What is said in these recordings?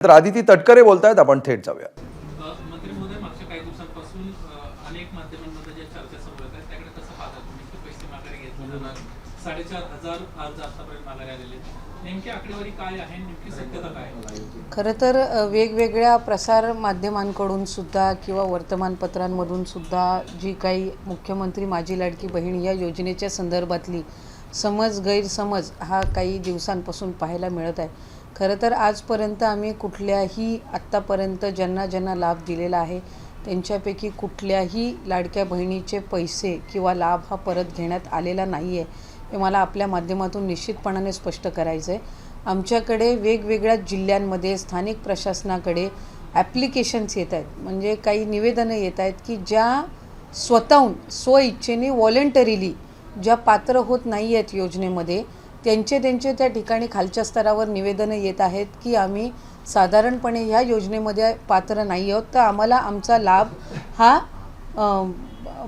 तर आदिती तटकरे बोलतायत, आपण थेट जाऊया. मंत्री महोदय, मागच्या काही दिवसांपासून अनेक माध्यमांमध्ये ज्या चर्चा सुरू आहेत त्याकडे कसं पाहता तुम्ही की पैसे माघारी घेतले जाणार? 4,500 अर्ज आतापर्यंत माघारी आलेले आहेत. नेमकी आकडेवारी काय आहे, नेमकी सत्यता काय? खरं तर वेगवेगळ्या प्रसार माध्यमांकडून सुद्धा किंवा वर्तमानपत्रांमधून सुद्धा जी काही मुख्यमंत्री माझी लाडकी बहीण या योजनेच्या संदर्भातली गैरसमज हा काही दिवसांपासून पाहायला मिळत आहे. खरं तर आजपर्यंत आम्ही कुठल्याही आत्तापर्यंत ज्यांना लाभ दिलेला आहे त्यांच्यापैकी कुठल्याही लाडक्या बहिणीचे पैसे किंवा लाभ हा परत घेण्यात आलेला नाही आहे, हे मला आपल्या माध्यमातून निश्चितपणाने स्पष्ट करायचं आहे. आमच्याकडे वेगवेगळ्या जिल्ह्यांमध्ये स्थानिक प्रशासनाकडे ॲप्लिकेशन्स येत आहेत, म्हणजे काही निवेदनं येत आहेत की ज्या स्वतःहून स्वइच्छेने व्हॉलेंटरीली ज्या पात्र होत नाही आहेत योजनेमध्ये त्यांचे त्या ठिकाणी खालच्या स्तरावर निवेदनं येत आहेत की आम्ही साधारणपणे ह्या योजनेमध्ये पात्र नाही आहोत, तर आम्हाला आमचा लाभ हा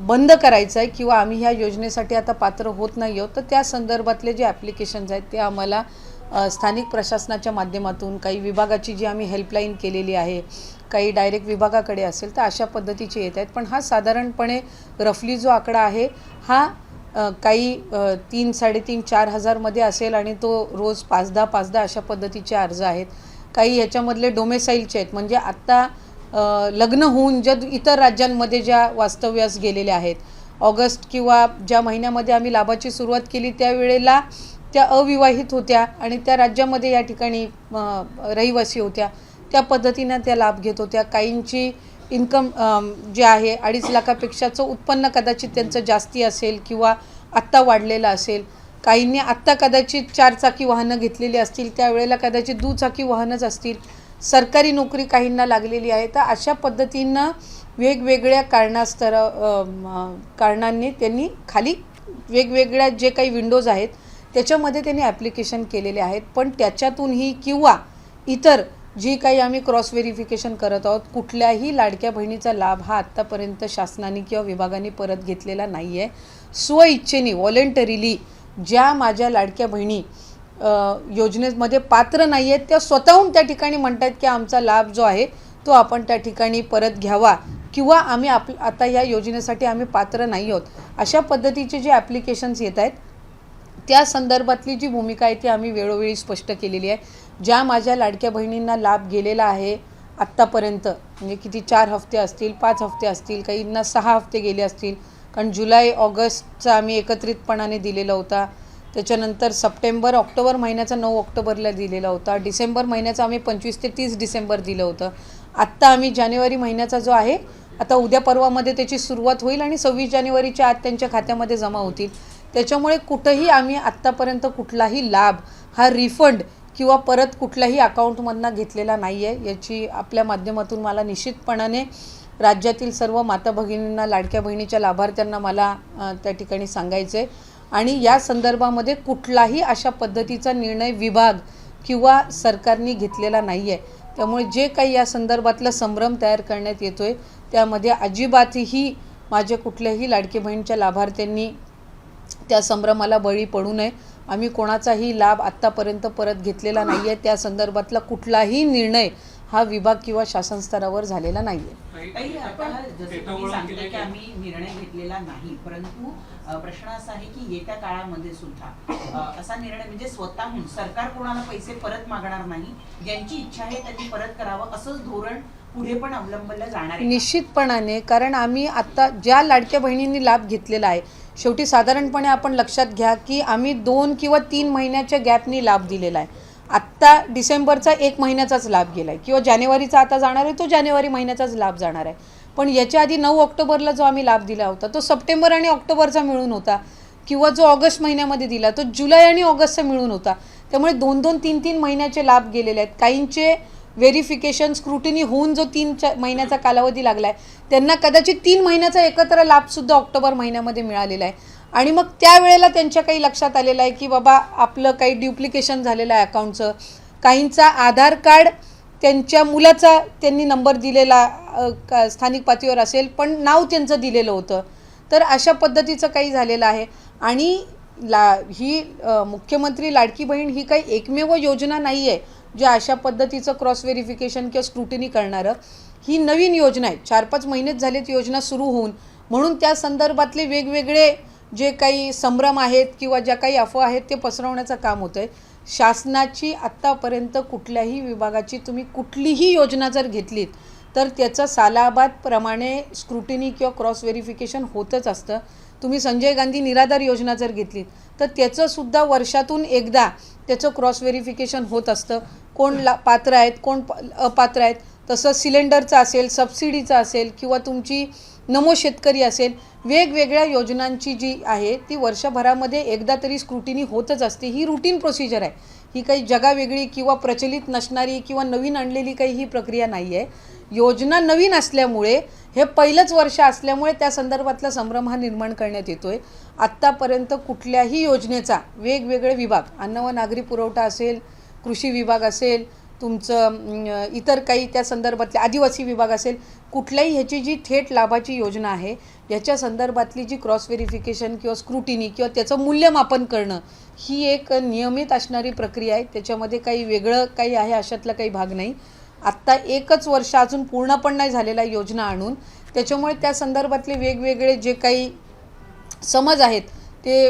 बंद करायचा आहे किंवा आम्ही ह्या योजनेसाठी आता पात्र होत नाही आहोत. तर त्या संदर्भातले जे ॲप्लिकेशन्स आहेत ते आम्हाला स्थानिक प्रशासनाच्या माध्यमातून, काही विभागाची जी आम्ही हेल्पलाईन केलेली आहे, काही डायरेक्ट विभागाकडे असेल, तर अशा पद्धतीचे येत आहेत. पण हा साधारणपणे रफली जो आकडा आहे हा काही 3-4,500 हजारमध्ये असेल आणि तो रोज 5-10 अशा पद्धतीचे अर्ज आहेत. काही याच्यामधले डोमेसाईलचे आहेत, म्हणजे आत्ता लग्न होऊन ज्या इतर राज्यांमध्ये ज्या वास्तव्यास गेलेल्या आहेत, ऑगस्ट किंवा ज्या महिन्यामध्ये आम्ही लाभाची सुरुवात केली त्यावेळेला त्या अविवाहित होत्या आणि त्या राज्यामध्ये या ठिकाणी रहिवासी होत्या, त्या पद्धतीनं त्या लाभ घेत होत्या. काहींची इन्कम जे आहे 2.5 लाखापेक्षाचं उत्पन्न कदाचित त्यांचं जास्ती असेल किंवा आत्ता वाढलेलं असेल. काहींनी आत्ता कदाचित 4 चाकी वाहनं घेतलेली असतील, त्यावेळेला कदाचित दुचाकी वाहनच असतील. सरकारी नोकरी काहींना लागलेली आहे. तर अशा पद्धतीनं वेगवेगळ्या कारणांनी त्यांनी खाली वेगवेगळ्या जे काही विंडोज आहेत त्याच्यामध्ये त्यांनी ॲप्लिकेशन केलेले आहेत. पण त्याच्यातूनही किंवा इतर जी काही आम्ही क्रॉस व्हेरिफिकेशन करत आहोत, कुठल्याही लाडक्या बहिणीचा लाभ हा आत्तापर्यंत शासनाने किंवा विभागाने परत घेतलेला नाही आहे. स्वइच्छेने व्हॉलेंटरीली ज्या माझ्या लाडक्या बहिणी योजनेमध्ये पात्र नाही आहेत त्या स्वतःहून त्या ठिकाणी म्हणतात की आमचा लाभ जो आहे तो आपण त्या ठिकाणी परत घ्यावा किंवा आम्ही आता या योजनेसाठी आम्ही पात्र नाही आहोत, अशा पद्धतीचे जे ॲप्लिकेशन्स येत आहेत त्या संदर्भातली जी भूमिका आहे ती आम्ही वेळोवेळी स्पष्ट केलेली आहे. ज्या माझ्या लाडक्या बहिणींना लाभ गेलेला आहे आत्तापर्यंत, म्हणजे किती 4 हफ्ते असतील, 5 हफ्ते असतील, काहींना 6 हफ्ते गेले असतील, कारण जुलै ऑगस्टचा आम्ही एकत्रितपणाने दिलेला होता. त्याच्यानंतर सप्टेंबर ऑक्टोबर महिन्याचा 9 ऑक्टोबरला दिलेला होता. डिसेंबर महिन्याचा आम्ही 25 ते 30 डिसेंबर दिलं होतं. आत्ता आम्ही जानेवारी महिन्याचा जो आहे आता उद्या परवामध्ये त्याची सुरुवात होईल आणि 26 जानेवारीच्या आत त्यांच्या खात्यामध्ये जमा होतील. त्याच्यामुळे कुठंही आम्ही आत्तापर्यंत कुठलाही लाभ हा रिफंड किंवा परत कुठल्याही अकाउंटमधनं घेतलेला नाही आहे. याची आपल्या माध्यमातून मला निश्चितपणाने राज्यातील सर्व माता भगिनींना, लाडक्या बहिणीच्या लाभार्थ्यांना मला त्या ठिकाणी सांगायचं आहे. आणि या संदर्भामध्ये कुठलाही अशा पद्धतीचा निर्णय विभाग किंवा सरकारने घेतलेला नाही आहे. त्यामुळे जे काही या संदर्भातला संभ्रम तयार करण्यात येतो आहे त्यामध्ये अजिबातही माझ्या कुठल्याही लाडकी बहिणीच्या लाभार्थ्यांनी त्या संभ्रमाला बळी पडू नये. आम्ही कोणाचाही लाभ आत्तापर्यंत परत घेतलेला नाही आहे. त्या संदर्भातला कुठलाही निर्णय हा विभाग किंवा शासन स्तरावर झालेला नाही आहे. आम्ही निर्णय घेतलेला नाही, परंतु प्रश्न असा आहे की येत्या काळामध्ये सुद्धा असा निर्णय म्हणजे स्वतःहून सरकार कोणाला पैसे परत मागणार नाही, ज्यांची इच्छा आहे त्यांनी परत करावं असंच धोरण पुढे पण अवलंबलं जाणार आहे निश्चितपणाने. कारण आम्ही आत्ता ज्या लाडक्या बहिणींनी लाभ घेतलेला आहे, शेवटी साधारणपणे आपण लक्षात घ्या की आम्ही 2 किंवा 3 महिन्याच्या गॅपनी लाभ दिलेला आहे. आत्ता डिसेंबरचा 1 महिन्याचाच लाभ गेला आहे किंवा जानेवारीचा आता जाणार आहे तो जानेवारी महिन्याचाच लाभ जाणार आहे. पण याच्या आधी 9 ऑक्टोबरला जो आम्ही लाभ दिला होता तो सप्टेंबर आणि ऑक्टोबरचा मिळून होता किंवा जो ऑगस्ट महिन्यामध्ये दिला तो जुलै आणि ऑगस्टचा मिळून होता. त्यामुळे 2-2, 3-3 महिन्याचे लाभ गेलेले आहेत. काहींचे व्हेरिफिकेशन स्क्रुटिनी होऊन जो 3 महिन्याचा कालावधी लागला आहे त्यांना कदाचित 3 महिन्याचा एकत्र लाभसुद्धा ऑक्टोबर महिन्यामध्ये मिळालेला आहे. आणि मग त्यावेळेला त्यांच्या काही लक्षात आलेलं आहे की बाबा आपलं काही ड्युप्लिकेशन झालेलं आहे अकाउंटचं. काहींचा आधार कार्ड त्यांच्या मुलाचा त्यांनी नंबर दिलेला स्थानिक पातळीवर असेल पण नाव त्यांचं दिलेलं होतं. तर अशा पद्धतीचं काही झालेलं आहे. आणि ही मुख्यमंत्री लाडकी बहीण ही काही एकमेव योजना नाही आहे, जे अशा पद्धतीचं क्रॉस व्हेरिफिकेशन किंवा स्क्रुटिनी करणारं, ही नवीन योजना आहे, 4-5 महिनेच झालेत योजना सुरू होऊन, म्हणून त्या संदर्भातले वेगवेगळे जे काही संभ्रम आहेत किंवा ज्या काही अफवा आहेत ते पसरवण्याचं काम होतं आहे. शासनाची आत्तापर्यंत कुठल्याही विभागाची तुम्ही कुठलीही योजना जर घेतलीत तर त्याचं सालाबादप्रमाणे स्क्रुटिनी किंवा क्रॉस व्हेरिफिकेशन होतच असतं. तुम्ही संजय गांधी निराधार योजना जर घेतलीत तर त्याचंसुद्धा वर्षातून एकदा त्याचं क्रॉस व्हेरिफिकेशन होत असतं. कोण पात्र आहेत, कोण अपात्र आहेत. तसं सिलेंडरचं असेल, सबसिडीचं असेल किंवा तुमची नमो शेतकरी असेल, वेगवेगळ्या योजनांची जी आहे ती वर्षभरामध्ये एकदा तरी स्क्रुटिनी होतच असते. ही रुटीन प्रोसिजर आहे. ही काही जगावेगळी किंवा प्रचलित नसणारी किंवा नवीन आणलेली काही ही प्रक्रिया नाही आहे. योजना नवीन असल्यामुळे, हे पहिलंच वर्ष असल्यामुळे त्या संदर्भातला संभ्रम हा निर्माण करण्यात येतो आहे. आत्तापर्यंत कुठल्याही योजनेचा वेगवेगळे विभाग, अन्न व नागरी पुरवठा असेल, कृषी विभाग असेल, तुमचं इतर काही त्या संदर्भातले आदिवासी विभाग असेल, कुठल्याही ह्याची जी थेट लाभाची योजना आहे याच्या संदर्भातली जी क्रॉस व्हेरिफिकेशन किंवा स्क्रुटिनी किंवा त्याचं मूल्यमापन करणं ही एक नियमित असणारी प्रक्रिया आहे. त्याच्यामध्ये काही वेगळं काही आहे अशातला काही भाग नाही. आत्ता एकच वर्ष अजून पूर्ण पण नाही झालेला योजना आणून, त्याच्यामुळे त्या संदर्भातले वेगवेगळे जे काही समज आहेत ते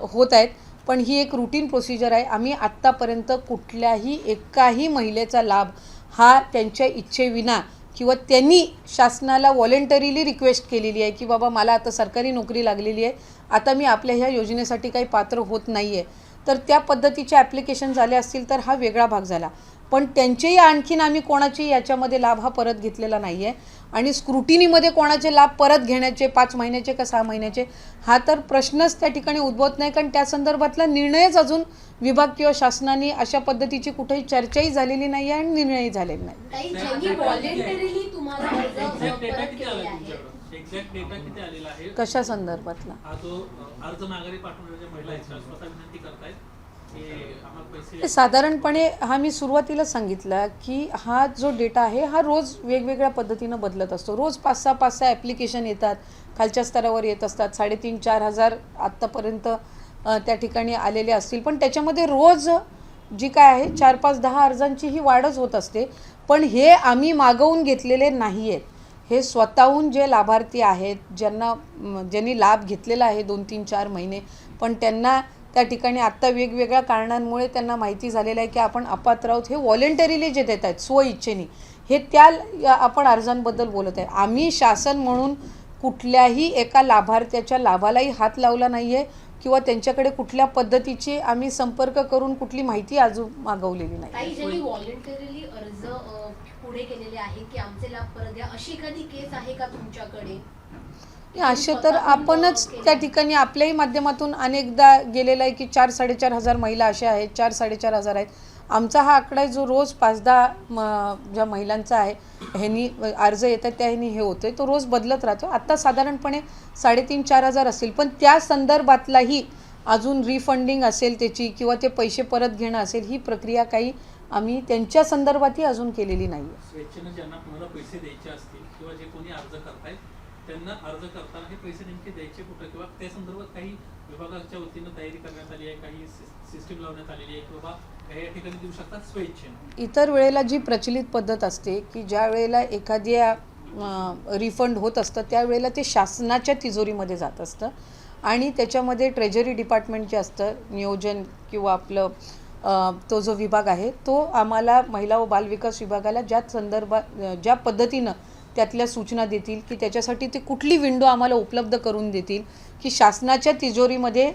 होत आहेत. पण ही एक रुटीन प्रोसिजर आहे. आम्ही आत्तापर्यंत कुठल्याही एकाही महिलेचा लाभ हा त्यांच्या इच्छेविना किंवा त्यांनी शासनाला व्हॉलेंटरीली रिक्वेस्ट केलेली आहे की बाबा मला आता सरकारी नोकरी लागलेली आहे, आता मी आपल्या ह्या योजनेसाठी काही पात्र होत नाही आहे, तर त्या पद्धतीचे ॲप्लिकेशन झाले असतील तर हा वेगळा भाग झाला. पण त्यांचेही आणखीन आम्ही कोणाची याच्यामध्ये लाभ हा परत घेतलेला नाही आहे. आणि स्क्रुटिनीमध्ये कोणाचे लाभ परत घेण्याचे 5 महिन्याचे का 6 महिन्याचे हा तर प्रश्नच त्या ठिकाणी उद्भवत नाही, कारण त्या संदर्भातला निर्णयच अजून विभाग किंवा शासनाने अशा पद्धतीची कुठेही चर्चाही झालेली नाही आहे आणि निर्णयही झालेला नाही. ताई, ज्यांनी voluntarily तुम्हाला अर्ज एक्झॅक्ट डेटा परत किती केले आला आहे, तुमच्याकडे? एक्झॅक्ट डेटा किती आलेला आहे? कशा संदर्भातला? हा जो अर्ज माघारी पाठवणाऱ्या ज्या महिला आहेत त्या स्वतः विनंती करतायत की आम्हाला पैसे हे साधारणपणे हा मी सुरुवातीलाच सांगितलं की हा जो डेटा आहे हा रोज वेगवेगळ्या पद्धतीनं बदलत असतो. रोज 5-6 ॲप्लिकेशन येतात, खालच्या स्तरावर येत असतात. 3,500-4,000 आत्तापर्यंत त्या ठिकाणी आलेले असतील. पण त्याच्यामध्ये रोज जी काय आहे 4-5-10 अर्जांची ही वाढच होत असते. पण हे आम्ही मागवून घेतलेले नाही आहेत. हे स्वतःहून जे लाभार्थी आहेत, ज्यांनी लाभ घेतलेला आहे 2-3-4 महिने, पण त्यांना त्या ठिकाणी आत्ता वेगवेगळ्या कारणांमुळे त्यांना माहिती झालेलं आहे की आपण अपात्र आहोत, हे व्हॉलेंटरीली जे देत आहेत स्वइच्छेने, हे त्या आपण अर्जांबद्दल बोलत आहे. आम्ही शासन म्हणून कुठल्याही एका लाभार्थ्याच्या लाभालाही हात लावला नाही आहे किंवा त्यांच्याकडे कुठल्या पद्धतीची आम्ही संपर्क करून कुठली माहिती अजून मागवलेली नाही. ताई, ज्यांनी व्हॉलंटरीली अर्ज पुढे केलेले आहे की आमचे लाभ परत द्या, अशी एखादी केस आहे का तुमच्याकडे? असे तर आपणच त्या ठिकाणी आपल्याही माध्यमातून अनेकदा गेलेला आहे की 4-4,500 महिला अशा आहेत, 4-4,500 आहेत. आमचा हा आकडा जो रोज 5-10 ज्या महिलांचा आहे ह्यांनी अर्ज येतात त्या ह्यांनी हे होतं आहे, तो रोज बदलत राहतो. आत्ता साधारणपणे 3,500-4,000 असतील. पण त्या संदर्भातलाही अजून रिफंडिंग असेल त्याची किंवा ते पैसे परत घेणं असेल, ही प्रक्रिया काही आम्ही त्यांच्या संदर्भातही अजून केलेली नाही आहे. स्वेच्छेनं ज्यांना कोणाला पैसे द्यायचे असतील किंवा जे कोणी अर्ज करतायत त्यांना अर्ज करताना हे पैसे नेमके द्यायचे कुठं किंवा त्या संदर्भात काही विभागाच्या वतीनं तयारी करण्यात आली आहे, काही सिस्टीम लावण्यात आलेली आहे की बाबा या ठिकाणी देऊ शकतात स्वेच्छेनं? इतर वेळेला जी प्रचलित पद्धत असते की ज्या वेळेला एखाद्या रिफंड होत असतं त्यावेळेला ते शासनाच्या तिजोरीमध्ये जात असतं आणि त्याच्यामध्ये ट्रेजरी डिपार्टमेंट जे असतं, नियोजन किंवा आपलं तो जो विभाग आहे तो आम्हाला महिला व बालविकास विभागाला ज्या पद्धतीनं त्यातल्या सूचना देतील की त्याच्यासाठी ते कुठली विंडो आम्हाला उपलब्ध करून देतील की शासनाच्या तिजोरीमध्ये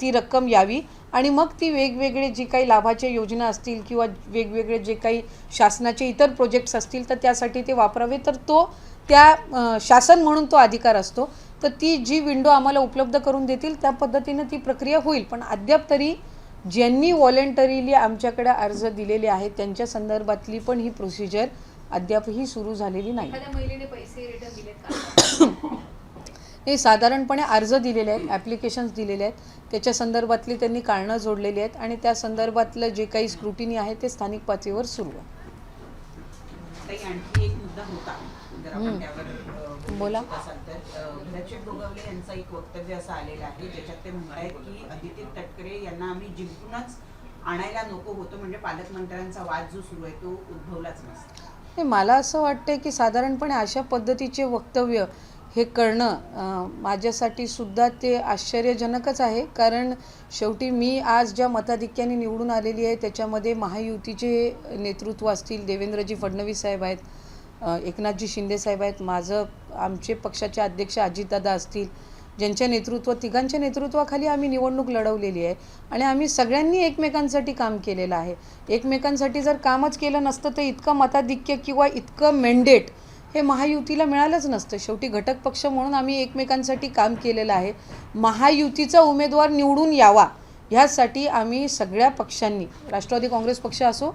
ती रक्कम यावी आणि मग ती वेगवेगळे जी काही लाभाच्या योजना असतील किंवा वेगवेगळे जे काही शासनाचे इतर प्रोजेक्ट्स असतील तर त्यासाठी ते वापरावे, तर तो त्या शासन म्हणून तो अधिकार असतो. तर ती जी विंडो आम्हाला उपलब्ध करून देतील त्या पद्धतीनं ती प्रक्रिया होईल. पण अद्याप तरी ज्यांनी व्हॉलेंटरीली आमच्याकडे अर्ज दिलेले आहेत त्यांच्या संदर्भातली पण ही प्रोसिजर अद्यापही सुरू झालेली नाही. एखाद्या महिलेने पैसे रिटर्न दिलेत का? हे साधारणपणे अर्ज दिलेले आहेत, ॲप्लिकेशन्स दिलेले आहेत, त्याच्या संदर्भातली त्यांनी कारणं जोडलेली आहेत आणि त्या संदर्भातलं जे काही स्क्रुटिनी आहे ते स्थानिक पातळीवर सुरू आहे. ताई, आणखी एक मुद्दा होता, जर आपण त्यावर बोला. असाल तर घनश्याम डोंगवले यांचं एक वक्तव्य असं आलेलं आहे ज्याच्यात ते म्हणतायत की अदिती तटकरे यांना आम्ही जिंकूनच आणायला नको होतं, म्हणजे पालकमंत्र्यांचा वाद जो सुरू आहे तो उद्भवलाच नसता? नाही, मला असं वाटतं की साधारणपणे अशा पद्धतीचे वक्तव्य हे करणं माझ्यासाठी सुद्धा ते आश्चर्यजनकच आहे. कारण शेवटी मी आज ज्या मताधिक्याने निवडून आलेली आहे त्याच्यामध्ये महायुतीचे नेतृत्व असतील, देवेंद्रजी फडणवीस साहेब आहेत, एकनाथजी शिंदे साहेब आहेत, आमचे पक्षाचे अध्यक्ष अजितदादा असतील, ज्यांच्या तिघांच्या नेतृत्वाखाली आम्ही निवडणूक लढवलेली आहे आणि आम्ही सगळ्यांनी एकमेकांसाठी काम केलेलं आहे. एकमेकांसाठी जर कामच केलं नसतं तर इतकं मताधिक्य किंवा इतकं मेंडेट हे महायुतीला मिळालंच नसतं. शेवटी घटक पक्ष म्हणून आम्ही एकमेकांसाठी काम केलेलं आहे. महायुतीचा उमेदवार निवडून यावा ह्यासाठी आम्ही सगळ्या पक्षांनी, राष्ट्रवादी काँग्रेस पक्ष असो,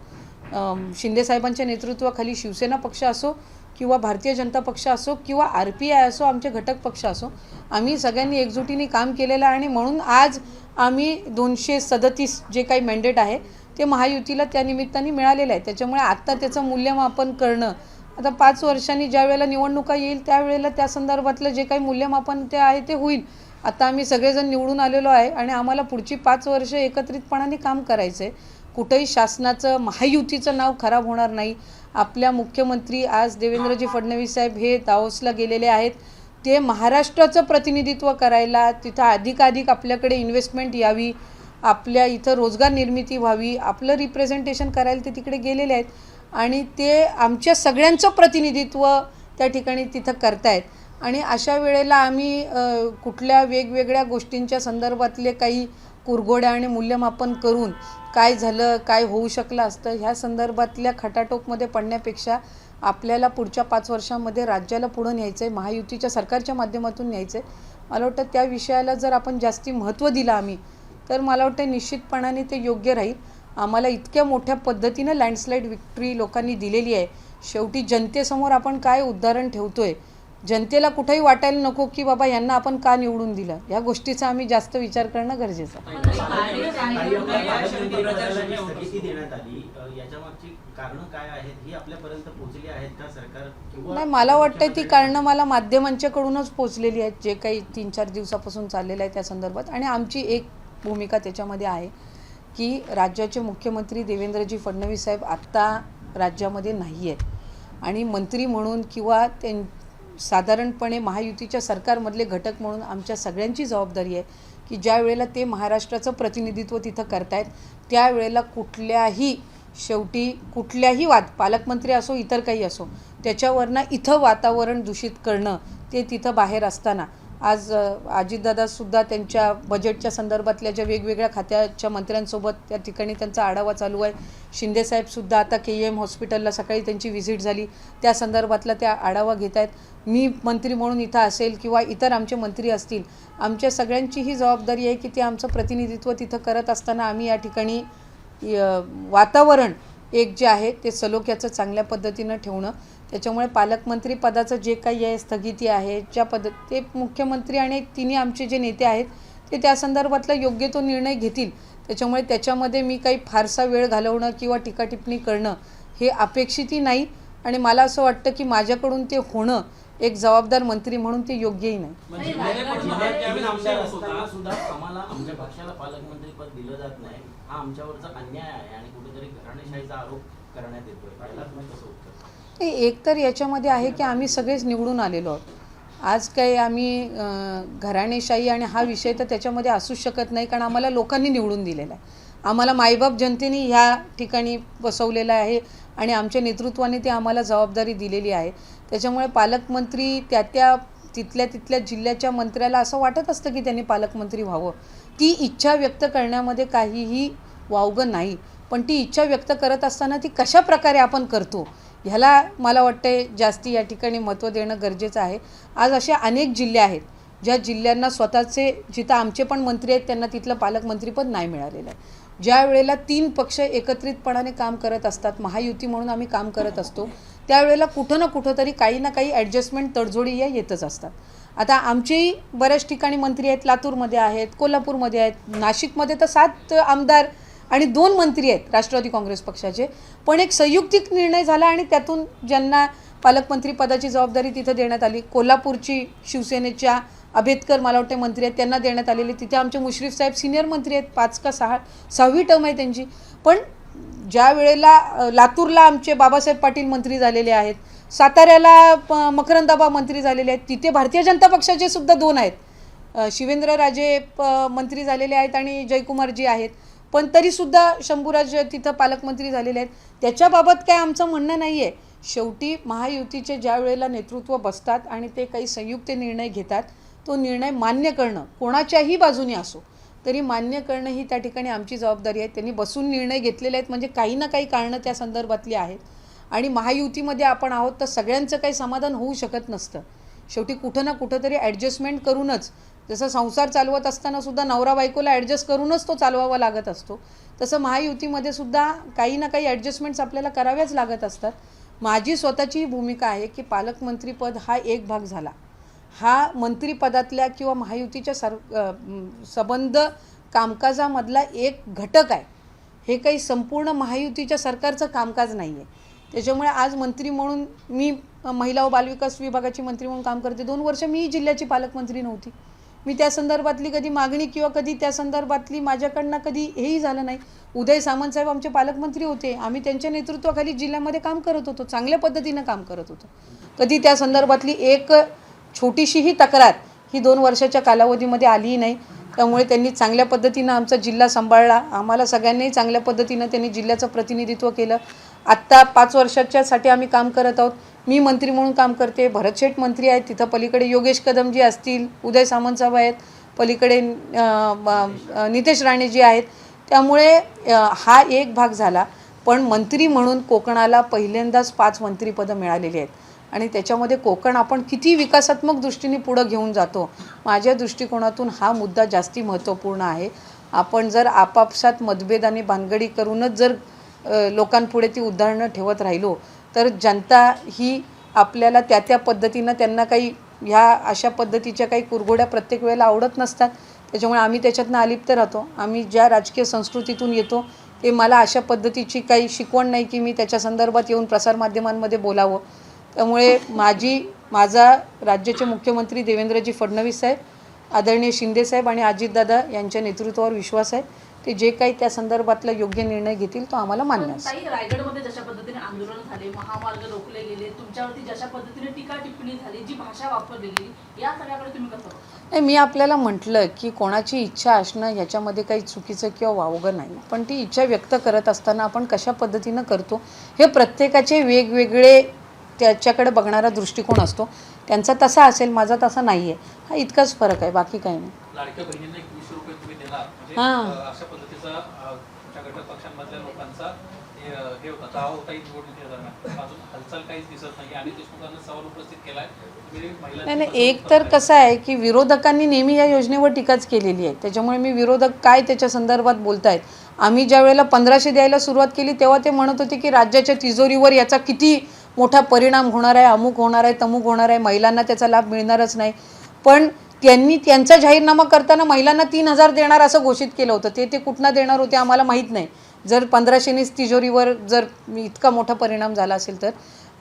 शिंदेसाहेबांच्या नेतृत्वाखाली शिवसेना पक्ष असो किंवा भारतीय जनता पक्ष असो किंवा RPI असो, आमचे घटक पक्ष असो, आम्ही सगळ्यांनी एकजुटीने काम केलेलं आहे आणि म्हणून आज आम्ही 237 जे काही मॅन्डेट आहे ते महायुतीला त्या निमित्ताने मिळालेलं आहे. त्याच्यामुळे आत्ता त्याचं मूल्यमापन करणं, आता 5 वर्षांनी ज्या वेळेला निवडणुका येईल त्यावेळेला त्या संदर्भातलं जे काही मूल्यमापन ते आहे ते होईल. आता आम्ही सगळेजण निवडून आलेलो आहे आणि आम्हाला पुढची 5 वर्ष एकत्रितपणाने काम करायचं आहे. कुठंही शासनाचं, महायुतीचं नाव खराब होणार नाही. आपल्या मुख्यमंत्री आज देवेंद्रजी फडणवीस साहेब हे दावोसला गेलेले आहेत. ते महाराष्ट्राचं प्रतिनिधित्व करायला, तिथं अधिकाधिक आपल्याकडे इन्व्हेस्टमेंट यावी, आपल्या इथं रोजगार निर्मिती व्हावी, आपलं रिप्रेझेंटेशन करायला ते तिकडे गेलेले आहेत आणि ते आमच्या सगळ्यांचं प्रतिनिधित्व त्या ठिकाणी तिथं करतायत. आणि अशा वेळेला आम्ही कुठल्या वेगवेगळ्या गोष्टींच्या संदर्भातले काही कुरघोड्या आणि मूल्यमापन करून काय झालं, काय होऊ शकलं असतं, ह्या संदर्भातल्या खटाटोपमध्ये पडण्यापेक्षा आपल्याला पुढच्या 5 वर्षांमध्ये राज्याला पुढं न्यायचं आहे, महायुतीच्या सरकारच्या माध्यमातून न्यायचं आहे. मला वाटतं त्या विषयाला जर आपण जास्ती महत्त्व दिलं आम्ही, तर मला वाटतं निश्चितपणाने ते योग्य राहील. आम्हाला इतक्या मोठ्या पद्धतीनं लँडस्लाईड विक्ट्री लोकांनी दिलेली आहे. शेवटी जनतेसमोर आपण काय उदाहरण ठेवतोय, जनतेला कुठेही वाटायला नको की बाबा यांना आपण का निवडून दिलं, या गोष्टीचा आम्ही जास्त विचार करणं गरजेचं आहे. नाही, मला वाटतं ती कारणं मला माध्यमांच्याकडूनच पोचलेली आहेत, जे काही 3-4 दिवसापासून चाललेलं आहे त्या संदर्भात. आणि आमची एक भूमिका त्याच्यामध्ये आहे की राज्याचे मुख्यमंत्री देवेंद्रजी फडणवीस साहेब आत्ता राज्यामध्ये नाही आहेत आणि मंत्री म्हणून किंवा साधारणपणे महायुतीच्या सरकारमधले घटक म्हणून आमच्या सगळ्यांची जबाबदारी आहे की ज्या वेळेला ते महाराष्ट्राचं प्रतिनिधित्व तिथं करतायत त्यावेळेला कुठल्याही वाद, पालकमंत्री असो इतर काही असो, त्याच्यावरनं इथं वातावरण दूषित करणं ते तिथं बाहेर असताना आज अजितदादासुद्धा त्यांच्या बजेटच्या संदर्भातल्या ज्या वेगवेगळ्या खात्याच्या मंत्र्यांसोबत त्या ठिकाणी त्यांचा आढावा चालू आहे. शिंदेसाहेबसुद्धा आता KEM हॉस्पिटलला सकाळी त्यांची व्हिजिट झाली, त्या संदर्भातला त्या आढावा घेत आहेत. मी मंत्री म्हणून इथं असेल किंवा इतर आमचे मंत्री असतील, आमच्या सगळ्यांची ही जबाबदारी आहे की ते आमचं प्रतिनिधित्व तिथं करत असताना आम्ही या ठिकाणी वातावरण एक जे आहे ते सलोख्याचं चांगल्या पद्धतीनं ठेवणं. त्याच्यामुळे पालकमंत्री पदाचं जे काही आहे स्थगिती आहे, ज्या ते मुख्यमंत्री आणि तिन्ही आमचे जे नेते आहेत ते त्या संदर्भातला योग्य तो निर्णय घेतील. त्याच्यामुळे त्याच्यामध्ये मी काही फारसा वेळ घालवणं किंवा टीकाटिप्पणी करणं हे अपेक्षितही नाही आणि मला असं वाटतं की माझ्याकडून ते होणं एक जबाबदार मंत्री म्हणून ते योग्यही नाही. आम्हाला आमच्या पक्षाला पालकमंत्री पद दिलं जात नाही, हा आमच्यावरचा अन्याय आहे आणि कुठेतरी घराणेशाहीचा आरोप करण्यात येतोय. त्याला तुम्ही कसं उत्तर? एक तर याच्यामध्ये आहे की आम्ही सगळेच निवडून आलेलो आहोत. आज काही आम्ही घराणेशाही आणि हा विषय तर त्याच्यामध्ये असूच शकत नाही, कारण आम्हाला लोकांनी निवडून दिलेला आहे. आम्हाला मायबाप जनतेने ह्या ठिकाणी बसवलेलं आहे आणि आमच्या नेतृत्वाने ते आम्हाला जबाबदारी दिलेली आहे. त्याच्यामुळे पालकमंत्री तिथल्या जिल्ह्याच्या मंत्र्याला असं वाटत असतं की त्यांनी पालकमंत्री व्हावं. ती इच्छा व्यक्त करण्यामध्ये काहीही वावगं नाही, पण ती इच्छा व्यक्त करत असताना ती कशा प्रकारे आपण करतो ह्याला मला वाटते जास्ती या ठिकाणी महत्त्व देणं गरजेचं आहे. आज असे अनेक जिल्हे आहेत ज्या जिल्ह्यांना स्वतःचे, जिथं आमचे पण मंत्री आहेत त्यांना तिथलं पालकमंत्रीपद नाही मिळालेलं आहे. ज्या वेळेला 3 पक्ष एकत्रितपणाने काम करत असतात, महायुती म्हणून आम्ही काम करत असतो, त्यावेळेला कुठं ना कुठं तरी काही ना काही ॲडजस्टमेंट, तडजोडी या येतच असतात. आता आमचेही बऱ्याच ठिकाणी मंत्री आहेत, लातूरमध्ये आहेत, कोल्हापूरमध्ये आहेत, नाशिकमध्ये तर 7 आमदार आणि 2 मंत्री आहेत राष्ट्रवादी काँग्रेस पक्षाचे. पण एक संयुक्तिक निर्णय झाला आणि त्यातून ज्यांना पालकमंत्री पदाची जबाबदारी तिथं देण्यात आली, कोल्हापूरची शिवसेनेच्या आंबेडकर मला वाटते मंत्री आहेत, त्यांना देण्यात आलेले. तिथे आमचे मुश्रीफ साहेब सिनियर मंत्री आहेत, 5 का 6वी टर्म आहे त्यांची. पण ज्या वेळेला लातूरला आमचे बाबासाहेब पाटील मंत्री झालेले आहेत, साताऱ्याला मकरंदाबा मंत्री झालेले आहेत, तिथे भारतीय जनता पक्षाचे सुद्धा 2 आहेत, शिवेंद्रराजे मंत्री झालेले आहेत आणि जयकुमारजी आहेत. पण तरीसुद्धा शंभूराज तिथं पालकमंत्री झालेले आहेत. त्याच्याबाबत काय आमचं म्हणणं नाही आहे. शेवटी महायुतीचे ज्या वेळेला नेतृत्व बसतात आणि ते काही संयुक्त निर्णय घेतात, तो निर्णय मान्य करणं कोणाच्याही बाजूने असो तरी मान्य करणं ही त्या ठिकाणी आमची जबाबदारी आहे. त्यांनी बसून निर्णय घेतलेले आहेत म्हणजे काही ना काही कारणं त्या संदर्भातली आहेत. आणि महायुतीमध्ये आपण आहोत तर सगळ्यांचं काही समाधान होऊ शकत नसतं. शेवटी कुठं ना कुठं तरी ॲडजस्टमेंट करूनच, जसं संसार चालवत असताना सुद्धा नवरा बायकोला ॲडजस्ट करूनच तो चालवावा लागत असतो, तसं महायुतीमध्ये सुद्धा काही ना काही ॲडजस्टमेंट्स आपल्याला कराव्याच लागत असतात. माझी स्वतःची भूमिका आहे की पालकमंत्रीपद हा एक भाग झाला, हा मंत्रिपदातल्या किंवा महायुतीच्या संबंध कामकाजामधला एक घटक आहे. हे काही संपूर्ण महायुतीच्या सरकारचं कामकाज नाही आहे. त्याच्यामुळे आज मंत्री म्हणून मी महिला व बालविकास विभागाची मंत्री म्हणून काम करते. 2 वर्ष मी जिल्ह्याची पालकमंत्री नव्हती. मी त्या संदर्भातली कधी मागणी किंवा कधी त्या संदर्भातली माझ्याकडनं कधी हेही झालं नाही. उदय सामंत साहेब आमचे पालकमंत्री होते, आम्ही त्यांच्या नेतृत्वाखाली जिल्ह्यामध्ये काम करत होतो, चांगल्या पद्धतीनं काम करत होतो. कधी त्या संदर्भातली एक छोटीशीही तक्रार ही 2 वर्षाच्या कालावधीमध्ये आलीही नाही. त्यामुळे त्यांनी चांगल्या पद्धतीनं आमचा जिल्हा सांभाळला. आम्हाला सगळ्यांनाही चांगल्या पद्धतीनं त्यांनी जिल्ह्याचं प्रतिनिधित्व केलं. आत्ता 5 वर्षाच्यासाठी आम्ही काम करत आहोत. मी मंत्री म्हणून काम करते, भरत शेठ मंत्री आहेत, तिथं पलीकडे योगेश कदमजी असतील, उदय सामंत साहेब आहेत, पलीकडे नितेश राणेजी आहेत. त्यामुळे हा एक भाग झाला. पण मंत्री म्हणून कोकणाला पहिल्यांदाच 5 मंत्रिपदं मिळालेली आहेत आणि त्याच्यामध्ये कोकण आपण किती विकासात्मक दृष्टीने पुढं घेऊन जातो, माझ्या दृष्टिकोनातून हा मुद्दा जास्ती महत्त्वपूर्ण आहे. आपण जर आपापसात मतभेद आणि भानगडी करूनच जर लोकांपुढे ती उदाहरणं ठेवत राहिलो तर जनता ही आपल्याला त्या पद्धतीनं, त्यांना काही ह्या अशा पद्धतीच्या काही कुरघोड्या प्रत्येक वेळेला आवडत नसतात. त्याच्यामुळे आम्ही त्याच्यातनं अलिप्त राहतो. आम्ही ज्या राजकीय संस्कृतीतून येतो ते मला अशा पद्धतीची काही शिकवण नाही की मी त्याच्या संदर्भात येऊन प्रसारमाध्यमांमध्ये बोलावं. त्यामुळे माझा राज्याचे मुख्यमंत्री देवेंद्रजी फडणवीस साहेब, आदरणीय शिंदे साहेब आणि अजितदादा यांच्या नेतृत्वावर विश्वास आहे. ते जे काही त्या संदर्भातला योग्य निर्णय घेतील तो आम्हाला मान्य असेल. ताई, रायगडमध्ये जशा पद्धतीने आंदोलन झाले, महामार्ग रोखले गेले, तुमच्यावरती जशा पद्धतीने टीका टिप्पणी झाली, जी भाषा वापरली गेली, या सगळ्याकडे तुम्ही कसं बघता? नाही, मी आपल्याला म्हटलं की कोणाची इच्छा असणं ह्याच्यामध्ये काही चुकीचं किंवा वावगं नाही. पण ती इच्छा व्यक्त करत असताना आपण कशा पद्धतीनं करतो हे प्रत्येकाचे वेगवेगळे त्याच्याकडे बघणारा दृष्टिकोन असतो. त्यांचा तसा असेल, माझा तसा नाही आहे. हा इतकाच फरक आहे, बाकी काही नाही. लाडक्या बहिणींना 21 रुपये तुम्ही देणार म्हणजे अशा पद्धतीचा तुमच्या घटक पक्षांमधल्या लोकांचा हे होता दावा होता निवडणुकीच्या दरम्यान. अजून हालचाल काहीच दिसत नाही आणि देशमुखांना सवाल उपस्थित केलाय. नाही, एक तर कसं आहे की विरोधकांनी नेहमी या योजनेवर टीकाच केलेली आहे. त्याच्यामुळे मी विरोधक काय त्याच्या संदर्भात बोलतायत. आम्ही ज्या वेळेला 1500 द्यायला सुरुवात केली तेव्हा ते म्हणत होते की राज्याच्या तिजोरीवर याचा किती मोठा परिणाम होणार आहे, अमुक होणार आहे, तमुक होणार आहे, महिलांना त्याचा लाभ मिळणारच नाही. पण त्यांनी त्यांचा जाहीरनामा करताना महिलांना 3000 देणार असं घोषित केलं होतं. ते कुठनं देणार होते आम्हाला माहीत नाही. जर 1500नीच तिजोरीवर जर इतका मोठा परिणाम झाला असेल तर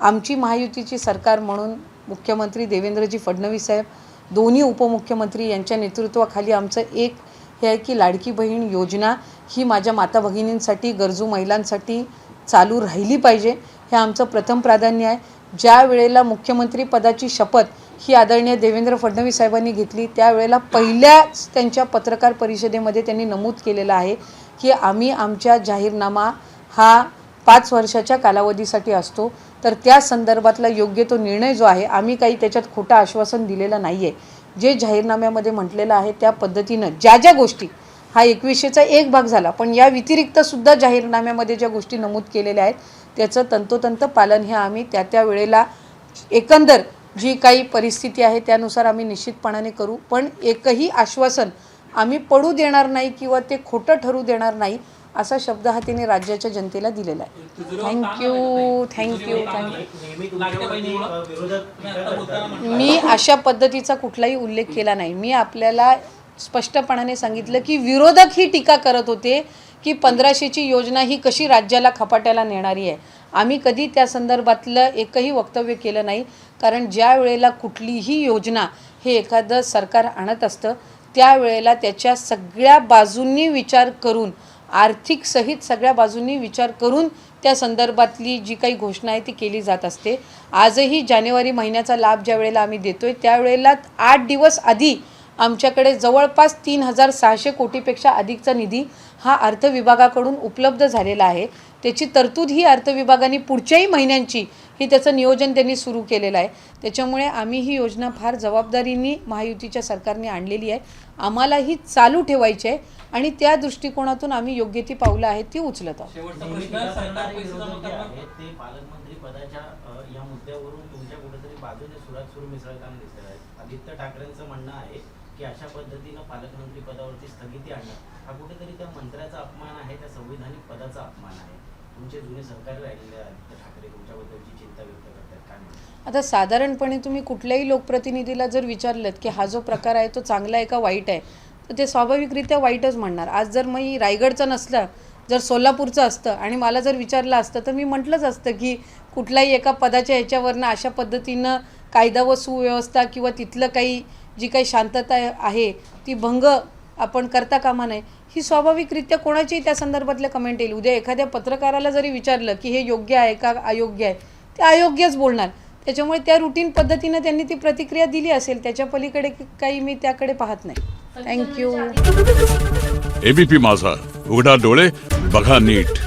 आमची महायुतीची सरकार म्हणून मुख्यमंत्री देवेंद्रजी फडणवीस साहेब, दोन्ही उपमुख्यमंत्री यांच्या नेतृत्वाखाली आमचं एक हे आहे की लाडकी बहीण योजना ही माझ्या माता भगिनींसाठी, गरजू महिलांसाठी चालू राहिली पाहिजे. हे आमचं प्रथम प्राधान्य आहे. ज्या वेळेला मुख्यमंत्री पदाची शपथ ही आदरणीय देवेंद्र फडणवीस साहेबांनी घेतली त्यावेळेला पहिल्याच त्यांच्या पत्रकार परिषदेमध्ये त्यांनी नमूद केलेलं आहे की आम्ही आमच्या जाहीरनामा हा 5 वर्षाच्या कालावधीसाठी असतो. तर त्या संदर्भातला योग्य तो निर्णय जो आहे, आम्ही काही त्याच्यात खोटं आश्वासन दिलेलं नाही आहे. जे जाहीरनाम्यामध्ये म्हटलेलं आहे त्या पद्धतीनं ज्या गोष्टी, हा 2100चा एक भाग झाला, पण या व्यतिरिक्तसुद्धा जाहीरनाम्यामध्ये ज्या गोष्टी नमूद केलेल्या आहेत त्याचं तंतोतंत पालन हे आम्ही त्या वेळेला एकंदर जी काही परिस्थिती आहे त्यानुसार आम्ही निश्चितपणाने करू. पण एकही आश्वासन आम्ही पडू देणार नाही किंवा ते खोटं ठरू देणार नाही असा शब्द हा तिने राज्याच्या जनतेला दिलेला आहे. थँक्यू. मी अशा पद्धतीचा कुठलाही उल्लेख केला नाही. मी आपल्याला स्पष्टपणाने सांगितलं की विरोधक ही टीका करत होते की 1500ची योजना ही कशी राज्याला खपाट्याला नेणारी आहे. आम्ही कधी त्या संदर्भातलं एकही वक्तव्य केलं नाही, कारण ज्या वेळेला कुठलीही योजना हे एखादं सरकार आणत असतं त्यावेळेला त्याच्या सगळ्या बाजूंनी विचार करून, आर्थिक सहित सगळ्या बाजूंनी विचार करून त्या संदर्भातली जी काही घोषणा आहे ती केली जात असते. आजही जानेवारी महिन्याचा लाभ ज्या वेळेला आम्ही देतोय त्यावेळेला 8 दिवस आधी आमच्याकडे जवळपास 3600 कोटीपेक्षा अधिकचा निधी हा अर्थ विभागाकडून उपलब्ध झालेला आहे. त्याची तरतूद ही अर्थ विभागाने पुढच्याही महिन्यांची ही त्याचं नियोजन त्यांनी सुरू केलेलं आहे. त्याच्यामुळे आम्ही ही योजना फार जबाबदारीने महायुतीच्या सरकारने आणलेली आहे. आम्हाला ही चालू ठेवायची आहे आणि त्या दृष्टिकोनातून आम्ही योग्य ती पावलं आहेत ती उचलत आहोत. शेवटचा नेहमी प्रश्न, टीका सरकार करणारे पैसे जमा विरोधक जे करणार आहेत ते पालकमंत्री पदाच्या या मुद्द्यावरून तुमच्या कुठेतरी बाजूने सुरात सुरू मिसळताना दिसत आहेत. आदित्य ठाकरेंचं म्हणणं आहे की अशा पद्धतीनं पालकमंत्री पदावरती स्थगिती आणणं हा कुठेतरी त्या मंत्र्याचा अपमान आहे, त्या संविधानिक पदाचा अपमान आहे. तुमचे जुने सहकारी राहिलेले आदित्य ठाकरे तुमच्याबद्दलची चिंता व्यक्त करतात, काय म्हणतात? आता साधारणपणे तुम्ही कुठल्याही लोकप्रतिनिधीला जर विचारलं की हा जो प्रकार आहे तो चांगला आहे का वाईट आहे, तर ते स्वाभाविकरित्या वाईटच म्हणणार. आज जर मी रायगडचं नसलं, जर सोलापूरचं असतं आणि मला जर विचारलं असतं तर मी म्हटलंच असतं की कुठल्याही एका पदाच्या ह्याच्यावरनं अशा पद्धतीनं कायदा व सुव्यवस्था किंवा तिथलं काही जी काही शांतता आहे ती भंग आपण करता कामा नये. ही स्वाभाविकरित्या कोणाचीही त्या संदर्भातल्या कमेंट येईल. उद्या एखाद्या पत्रकाराला जरी विचारलं की हे योग्य आहे का अयोग्य आहे, ते अयोग्यच बोलणार. त्याच्यामुळे त्या रुटीन पद्धतीनं त्यांनी ती प्रतिक्रिया दिली असेल, त्याच्या पलीकडे काही मी त्याकडे पाहत नाही. थँक्यू. एबीपी माझा, उघडा डोळे बघा नीट.